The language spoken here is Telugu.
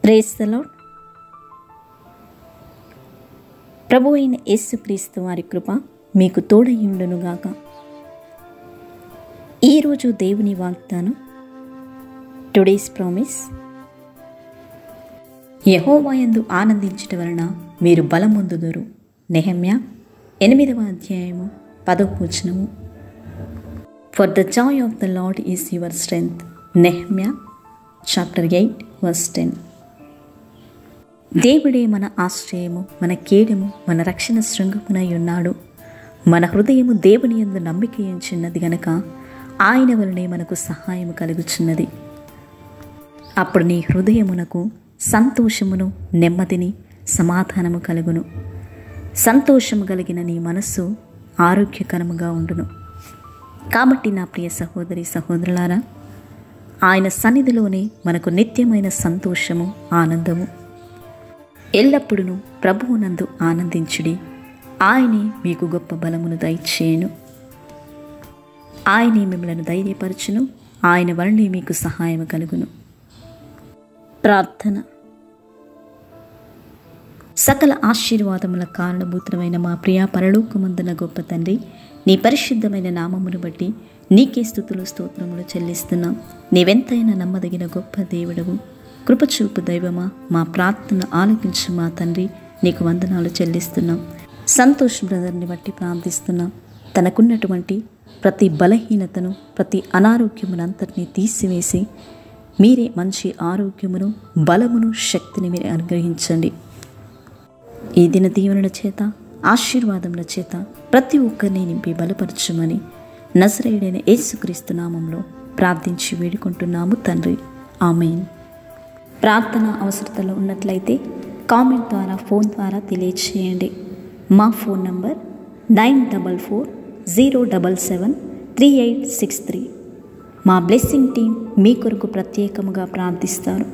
Praise the lord. ప్రభు అయిన యేసుక్రీస్తు వారి కృప మీకు తోడయుండునుగాక. ఈరోజు దేవుని వాగ్దానం, టుడేస్ ప్రామిస్. యెహోవా యందు ఆనందించుట వలన మీరు బలమొందుదురు. నెహెమ్యా 8వ అధ్యాయము 10వ వచనము. For the Joy of the lord is your strength. Nehemiah chapter 8 verse 10. దేవుడే మన ఆశ్రయము, మన కేడము, మన రక్షణ శృంగమునై ఉన్నాడు. మన హృదయము దేవుని యందు నమ్మిక ఉంచున్నది గనక ఆయన వలనే మనకు సహాయము కలుగుచున్నది. అప్పుడు నీ హృదయమునకు సంతోషమును, నెమ్మదిని, సమాధానము కలుగును. సంతోషము కలిగిన నీ మనస్సు ఆరోగ్యకరముగా ఉండును. కాబట్టి నా ప్రియ సహోదరి సహోదరులారా, ఆయన సన్నిధిలోనే మనకు నిత్యమైన సంతోషము, ఆనందము. ఎల్లప్పుడూ ప్రభువునందు ఆనందించుడి. ఆయనే మీకు గొప్ప బలమును దయచేయును. ఆయనే మిమ్మలను ధైర్యపరచును. ఆయన వలనే మీకు సహాయం కలుగును. ప్రార్థన. సకల ఆశీర్వాదముల కారణభూతమైన మా ప్రియ పరలోకమందున గొప్ప తండ్రి, నీ పరిశుద్ధమైన నామమును బట్టి నీకే స్తుతులు స్తోత్రములు చెల్లిస్తున్నాం. నీవెంతైనా నమ్మదగిన గొప్ప దేవుడవు, కృపచూపు దైవమా, మా ప్రార్థన ఆలకించు మా తండ్రి, నీకు వందనాలు చెల్లిస్తున్నాం. సంతోష్ బ్రదర్ని బట్టి ప్రార్థిస్తున్నాం. తనకున్నటువంటి ప్రతి బలహీనతను, ప్రతి అనారోగ్యమునంతటినీ తీసివేసి మీరే మంచి ఆరోగ్యమును, బలమును, శక్తిని మీరు అనుగ్రహించండి. ఈ దిన దీవెనల చేత, ఆశీర్వాదముల చేత ప్రతి ఒక్కరిని నింపి బలపరచుమని నజరేయుడైన యేసుక్రీస్తు నామంలో ప్రార్థించి వేడుకుంటున్నాము తండ్రి. ఆమేన్. ప్రార్థన అవసరతలో ఉన్నట్లయితే కామెంట్ ద్వారా, ఫోన్ ద్వారా తెలియచేయండి. మా ఫోన్ నంబర్ 9440773863. మా బ్లెస్సింగ్ టీం మీ కొరకు ప్రత్యేకముగా ప్రార్థిస్తారు.